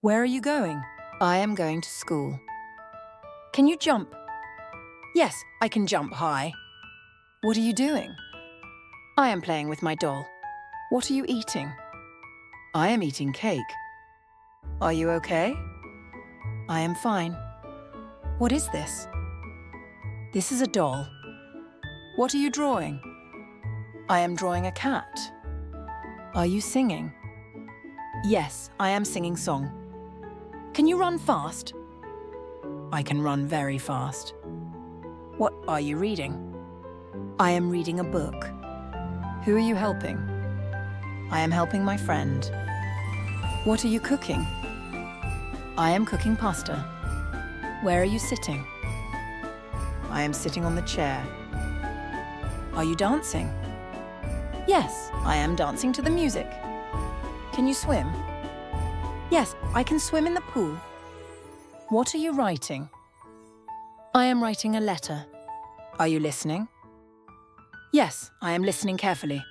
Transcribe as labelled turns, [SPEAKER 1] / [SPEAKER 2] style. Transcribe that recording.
[SPEAKER 1] Where are you going?
[SPEAKER 2] I am going to school.
[SPEAKER 1] Can you jump? Yes, I can jump high. What are you doing?
[SPEAKER 2] I am playing with my doll.
[SPEAKER 1] What are you eating?
[SPEAKER 2] I am eating cake.
[SPEAKER 1] Are you okay?
[SPEAKER 2] I am fine.
[SPEAKER 1] What is this?
[SPEAKER 2] This is a doll.
[SPEAKER 1] What are you drawing?
[SPEAKER 2] I am drawing a cat.
[SPEAKER 1] Are you singing?
[SPEAKER 2] Yes, I am singing song.
[SPEAKER 1] Can you run fast?
[SPEAKER 2] I can run very fast.
[SPEAKER 1] What are you reading?
[SPEAKER 2] I am reading a book.
[SPEAKER 1] Who are you helping?
[SPEAKER 2] I am helping my friend.
[SPEAKER 1] What are you cooking?
[SPEAKER 2] I am cooking pasta.
[SPEAKER 1] Where are you sitting?
[SPEAKER 2] I am sitting on the chair.
[SPEAKER 1] Are you dancing?
[SPEAKER 2] Yes, I am dancing to the music.
[SPEAKER 1] Can you swim?
[SPEAKER 2] Yes, I can swim in the pool.
[SPEAKER 1] What are you writing?
[SPEAKER 2] I am writing a letter.
[SPEAKER 1] Are you listening?
[SPEAKER 2] Yes, I am listening carefully.